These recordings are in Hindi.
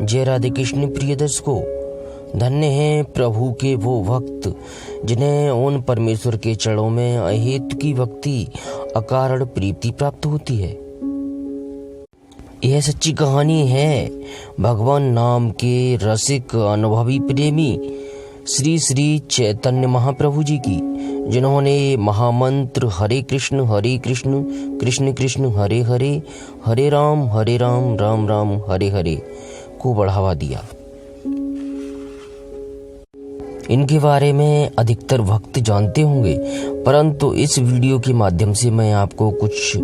जय राधे कृष्ण प्रिय दर्शकों, धन्य हैं प्रभु के वो भक्त जिन्हें उन परमेश्वर के चरणों में अहेतु की भक्ति अकारण प्रीति प्राप्त होती है। यह सच्ची कहानी है भगवान नाम के रसिक अनुभवी प्रेमी श्री श्री चैतन्य महाप्रभु जी की, जिन्होंने महामंत्र हरे कृष्ण कृष्ण कृष्ण हरे हरे, हरे राम राम राम हरे हरे को बढ़ावा दिया। इनके बारे में अधिकतर भक्त जानते होंगे, परंतु इस वीडियो के माध्यम से मैं आपको कुछ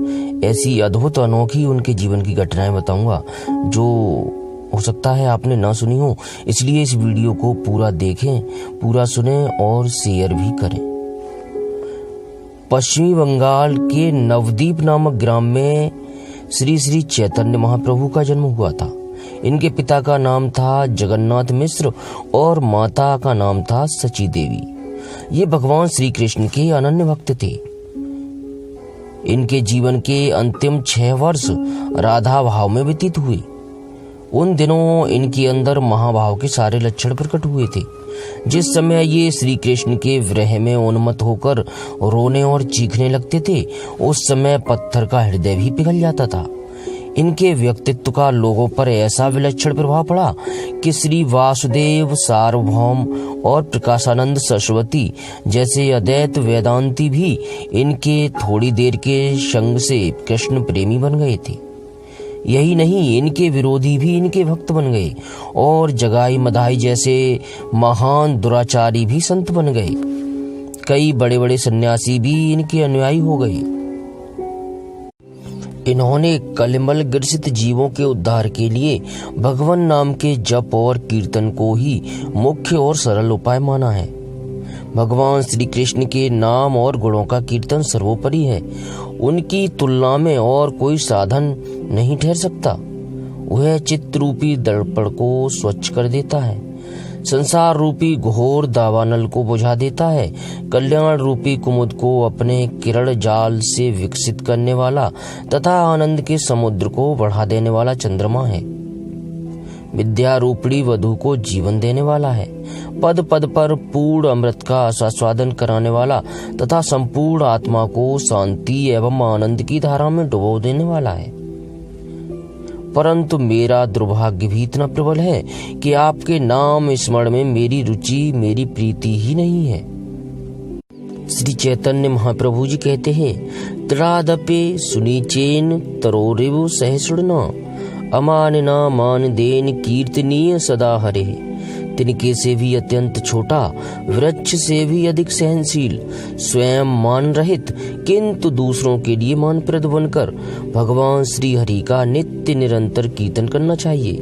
ऐसी अद्भुत अनोखी उनके जीवन की घटनाएं बताऊंगा जो हो सकता है आपने ना सुनी हो। इसलिए इस वीडियो को पूरा देखें, पूरा सुनें और शेयर भी करें। पश्चिमी बंगाल के नवद्वीप नामक ग्राम में श्री श्री चैतन्य महाप्रभु का जन्म हुआ था। इनके पिता का नाम था जगन्नाथ मिश्र और माता का नाम था सची देवी। ये भगवान श्री कृष्ण के अनन्य भक्त थे। इनके जीवन के अंतिम 6 वर्ष राधा भाव में व्यतीत हुए। उन दिनों इनके अंदर महाभाव के सारे लक्षण प्रकट हुए थे। जिस समय ये श्री कृष्ण के विरह में उन्मत्त होकर रोने और चीखने लगते थे, उस समय पत्थर का हृदय भी पिघल जाता था। इनके व्यक्तित्व का लोगों पर ऐसा विलक्षण प्रभाव पड़ा कि श्री वासुदेव सार्वभौम और प्रकाशानंद सरस्वती जैसे अद्वैत वेदांती भी इनके थोड़ी देर के संग से कृष्ण प्रेमी बन गए थे। यही नहीं, इनके विरोधी भी इनके भक्त बन गए और जगाई मदाई जैसे महान दुराचारी भी संत बन गए। कई बड़े बड़े सन्यासी भी इनके अनुयायी हो गए। इन्होंने कलिमल ग्रसित जीवों के उद्धार के लिए भगवान नाम के जप और कीर्तन को ही मुख्य और सरल उपाय माना है। भगवान श्री कृष्ण के नाम और गुणों का कीर्तन सर्वोपरि है। उनकी तुलना में और कोई साधन नहीं ठहर सकता। वह चित्त रूपी दर्पण को स्वच्छ कर देता है, संसार रूपी घोर दावानल को बुझा देता है, कल्याण रूपी कुमुद को अपने किरण जाल से विकसित करने वाला तथा आनंद के समुद्र को बढ़ा देने वाला चंद्रमा है। विद्या रूपणी वधु को जीवन देने वाला है, पद पद पर पूर्ण अमृत का आस्वादन कराने वाला तथा संपूर्ण आत्मा को शांति एवं आनंद की धारा में डुबो देने वाला है। परंतु मेरा दुर्भाग्य भी इतना प्रबल है कि आपके नाम स्मरण में मेरी रुचि, मेरी प्रीति ही नहीं है। श्री चैतन्य महाप्रभु जी कहते हैं, त्रादपे सुनीचेन तरोरिव सहसुड़ना अमानना मान देन कीर्तनीय सदा हरे। तिनके से भी अत्यंत छोटा, वृक्ष से भी अधिक सहनशील, स्वयं मान रहित किंतु दूसरों के लिए मानप्रद बनकर भगवान श्री हरि का नित्य निरंतर कीर्तन करना चाहिए।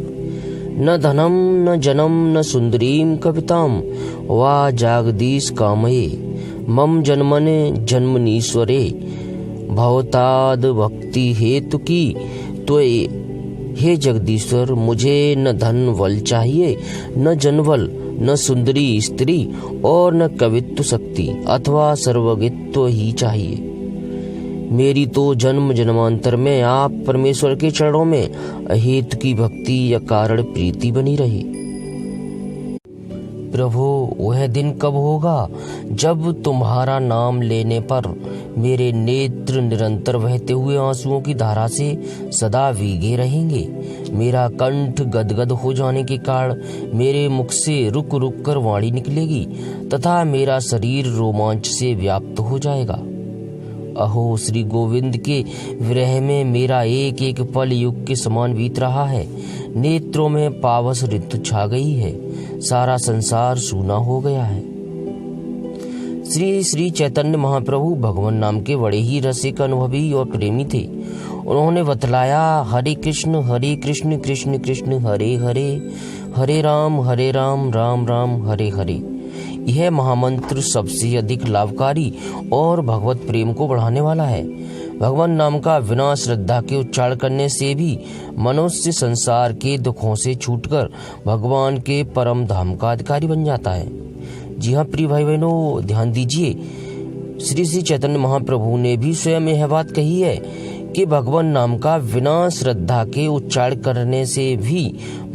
न धनम न जनम न सुंदरीम कविताम वा जागदीश कामये मम जन्मने जन्मनीश्वरे भवताद भक्ति हेतु की त्वये। हे जगदीश्वर, मुझे न धन बल चाहिए, न जनबल, न सुंदरी स्त्री और न कवित्व शक्ति अथवा सर्वज्ञत्व ही चाहिए। मेरी तो जन्म जन्मांतर में आप परमेश्वर के चरणों में अहेतु की भक्ति या कारण प्रीति बनी रही। प्रभु, वह दिन कब होगा जब तुम्हारा नाम लेने पर मेरे नेत्र निरंतर बहते हुए आंसुओं की धारा से सदा भीगे रहेंगे। मेरा कंठ गदगद हो जाने के कारण मेरे मुख से रुक रुक कर वाणी निकलेगी तथा मेरा शरीर रोमांच से व्याप्त हो जाएगा। अहो, श्री गोविंद के विरह में मेरा एक एक पल युग के समान बीत रहा है। नेत्रों में पावस ऋतु छा गई है, सारा संसार सूना हो गया है। श्री श्री चैतन्य महाप्रभु भगवान नाम के बड़े ही रसिक, अनुभवी और प्रेमी थे। उन्होंने बतलाया, हरे कृष्ण कृष्ण कृष्ण हरे हरे, हरे राम राम राम हरे हरे। यह महामंत्र सबसे अधिक लाभकारी और भगवत प्रेम को बढ़ाने वाला है। भगवान नाम का बिना श्रद्धा के उच्चारण करने से भी मनुष्य संसार के दुखों से छूटकर भगवान के परम धाम का अधिकारी बन जाता है। जी हाँ प्रिय भाई बहनों, ध्यान दीजिए, श्री श्री चैतन्य महाप्रभु ने भी स्वयं यह बात कही है कि भगवान नाम का बिना श्रद्धा के उच्चारण करने से भी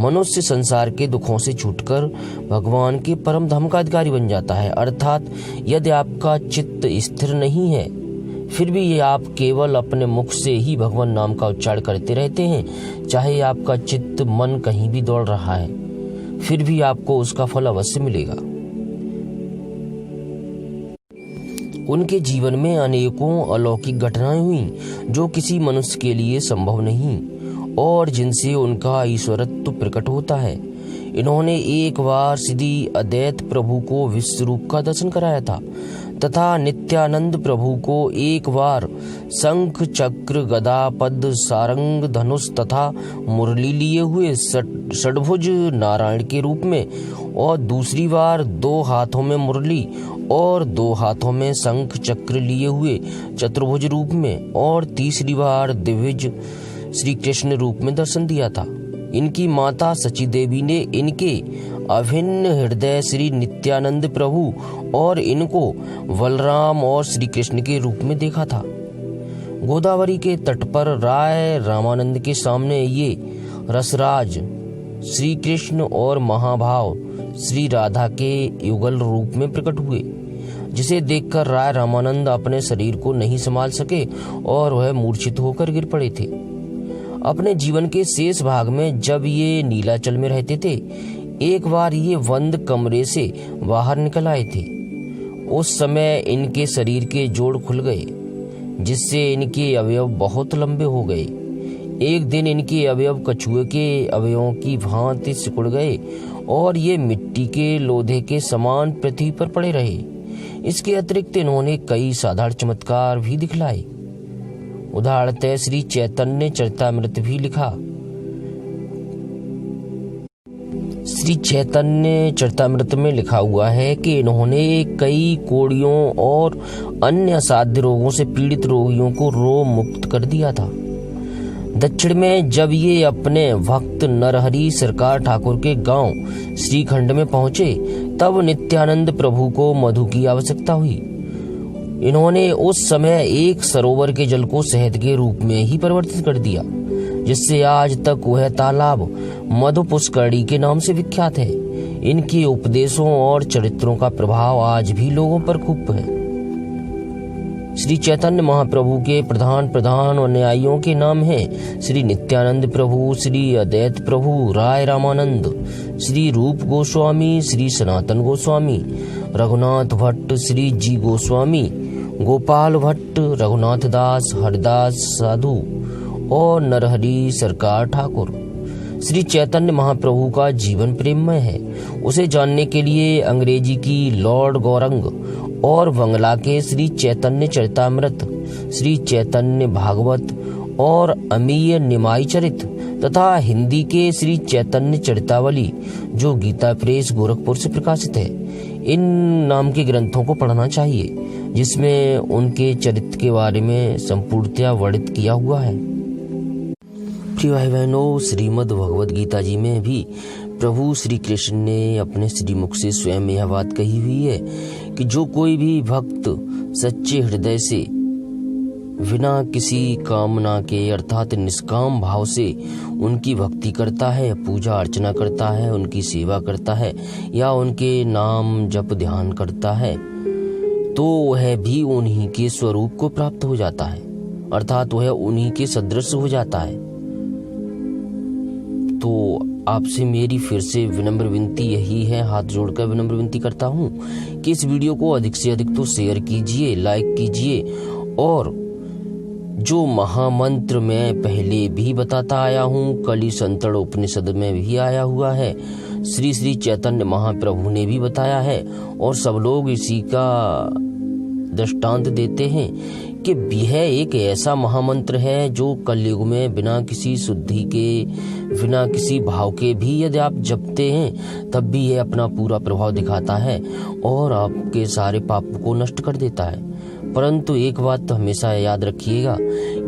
मनुष्य संसार के दुखों से छूटकर भगवान के परम धाम का अधिकारी बन जाता है। अर्थात यदि आपका चित्त स्थिर नहीं है, फिर भी ये आप केवल अपने मुख से ही भगवान नाम का उच्चारण करते रहते हैं, चाहे आपका चित्त मन कहीं भी दौड़ रहा है, फिर भी आपको उसका फल अवश्य मिलेगा। उनके जीवन में अनेकों अलौकिक घटनाएं हुई जो किसी मनुष्य के लिए संभव नहीं और जिनसे उनका ईश्वरत्व प्रकट होता है। इन्होंने एक बार श्री अद्वैत प्रभु को विश्व रूप का दर्शन कराया था तथा नित्यानंद प्रभु को एक बार शंख चक्र गदा पद्म सारंग धनुष तथा मुरली लिए हुए षड्भुज नारायण के रूप में, और दूसरी बार 2 हाथों में मुरली और 2 हाथों में शंख चक्र लिए हुए चतुर्भुज रूप में, और तीसरी बार दिव्य श्री कृष्ण रूप में दर्शन दिया था। इनकी माता सची देवी ने इनके अभिन्न हृदय श्री नित्यानंद प्रभु और इनको बलराम और श्री कृष्ण के रूप में देखा था। गोदावरी के तट पर राय रामानंद के सामने ये रसराज श्री कृष्ण और महाभाव श्री राधा के युगल रूप में प्रकट हुए, जिसे देखकर राय रामानंद अपने शरीर को नहीं संभाल सके और वह मूर्छित होकर गिर पड़े थे। अपने जीवन के शेष भाग में जब ये नीलाचल में रहते थे, एक बार ये बंद कमरे से बाहर निकल आए थे। उस समय इनके शरीर के जोड़ खुल गए, जिससे इनके अवयव बहुत लंबे हो गए। एक दिन इनके अवयव कछुए के अवयवों की भांति सिकुड़ गए और ये मिट्टी के लोधे के समान पृथ्वी पर पड़े रहे। इसके अतिरिक्त इन्होंने कई साधारण चमत्कार भी दिखलाए। उदाहरणतः श्री चैतन्य चरितामृत भी लिखा। श्री चैतन्य चरितामृत में लिखा हुआ है कि इन्होंने कई कोड़ियों और अन्य असाध्य रोगों से पीड़ित रोगियों को रोग मुक्त कर दिया था। दक्षिण में जब ये अपने भक्त नरहरि सरकार ठाकुर के गांव श्रीखंड में पहुंचे, तब नित्यानंद प्रभु को मधु की आवश्यकता हुई। इन्होंने उस समय एक सरोवर के जल को शहद के रूप में ही परिवर्तित कर दिया, जिससे आज तक वह तालाब मधु पुष्करणी के नाम से विख्यात है। इनके उपदेशों और चरित्रों का प्रभाव आज भी लोगों पर खूब है। श्री चैतन्य महाप्रभु के प्रधान अनुयायियों के नाम हैं श्री नित्यानंद प्रभु, श्री अद्वैत प्रभु, राय रामानंद, श्री रूप गोस्वामी, श्री सनातन गोस्वामी, रघुनाथ भट्ट, श्री जी गोस्वामी, गोपाल भट्ट, रघुनाथ दास, हरिदास साधु और नरहरि सरकार ठाकुर। श्री चैतन्य महाप्रभु का जीवन प्रेममय है। उसे जानने के लिए अंग्रेजी की लॉर्ड गौरंग और बंगला के श्री चैतन्य चरितामृत, श्री चैतन्य भागवत और अमीय निमाई चरित तथा हिंदी के श्री चैतन्य चरितावली, जो गीता प्रेस गोरखपुर से प्रकाशित है, इन नाम के ग्रंथों को पढ़ना चाहिए, जिसमें उनके चरित्र के बारे में संपूर्णतया वर्णित किया हुआ है। प्रिय भाई बहनों, श्रीमद् भगवद गीता जी में भी प्रभु श्री कृष्ण ने अपने श्रीमुख से स्वयं यह बात कही हुई है कि जो कोई भी भक्त सच्चे हृदय से बिना किसी कामना के अर्थात निष्काम भाव से उनकी भक्ति करता है, पूजा अर्चना करता है, उनकी सेवा करता है या उनके नाम जप ध्यान करता है, तो वह भी उन्हीं के स्वरूप को प्राप्त हो जाता है, अर्थात वह उन्हीं के सदृश हो जाता है। तो आपसे मेरी फिर से विनम्र विनती यही है, हाथ जोड़कर विनम्र विनती करता हूँ कि इस वीडियो को अधिक से अधिक तो शेयर कीजिए, लाइक कीजिए, और जो महामंत्र मैं पहले भी बताता आया हूँ, कली संतड़ उपनिषद में भी आया हुआ है, श्री श्री चैतन्य महाप्रभु ने भी बताया है और सब लोग इसी का दृष्टांत देते हैं कि यह एक ऐसा महामंत्र है जो कलयुग में बिना किसी शुद्धि के, बिना किसी भाव के भी यदि आप जपते हैं तब भी यह अपना पूरा प्रभाव दिखाता है और आपके सारे पाप को नष्ट कर देता है। परंतु एक बात तो हमेशा याद रखिएगा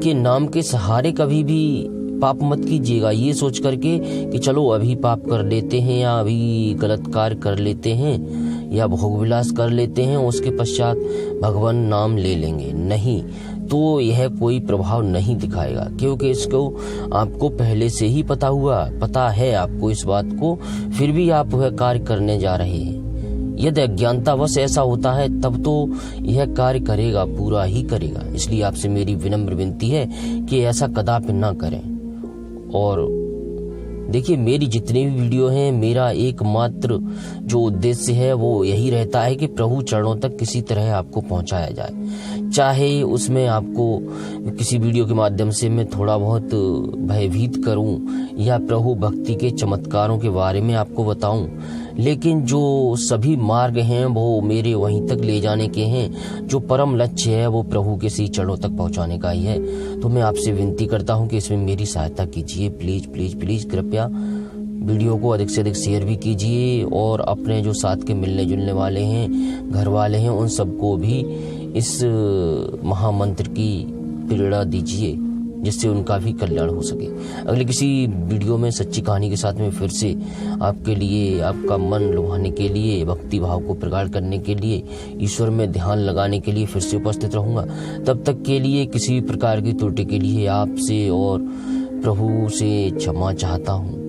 कि नाम के सहारे कभी भी पाप मत कीजिएगा, ये सोच करके कि चलो अभी पाप कर लेते हैं या अभी गलत कार्य कर लेते हैं या भोग विलास कर लेते हैं, उसके पश्चात भगवान नाम ले लेंगे। नहीं, तो यह कोई प्रभाव नहीं दिखाएगा, क्योंकि इसको आपको पहले से ही पता है आपको इस बात को, फिर भी आप वह कार्य करने जा रहे हैं। यदि अज्ञानतावश ऐसा होता है तब तो यह कार्य करेगा, पूरा ही करेगा। इसलिए आपसे मेरी विनम्र विनती है कि ऐसा कदापि ना करें। और देखिए, मेरी जितनी भी वीडियो हैं, मेरा एकमात्र जो उद्देश्य है वो यही रहता है कि प्रभु चरणों तक किसी तरह आपको पहुंचाया जाए। चाहे उसमें आपको किसी वीडियो के माध्यम से मैं थोड़ा बहुत भयभीत करूं या प्रभु भक्ति के चमत्कारों के बारे में आपको बताऊं, लेकिन जो सभी मार्ग हैं वो मेरे वहीं तक ले जाने के हैं। जो परम लक्ष्य है वो प्रभु के श्री चरणों तक पहुंचाने का ही है। तो मैं आपसे विनती करता हूं कि इसमें मेरी सहायता कीजिए। प्लीज प्लीज प्लीज कृपया वीडियो को अधिक से अधिक शेयर भी कीजिए, और अपने जो साथ के मिलने जुलने वाले हैं, घर वाले हैं, उन सबको भी इस महामंत्र की प्रेरणा दीजिए, जिससे उनका भी कल्याण हो सके। अगले किसी वीडियो में सच्ची कहानी के साथ में फिर से आपके लिए, आपका मन लुभाने के लिए, भक्ति भाव को प्रगाढ़ करने के लिए, ईश्वर में ध्यान लगाने के लिए फिर से उपस्थित रहूंगा। तब तक के लिए किसी भी प्रकार की त्रुटि के लिए आपसे और प्रभु से क्षमा चाहता हूँ।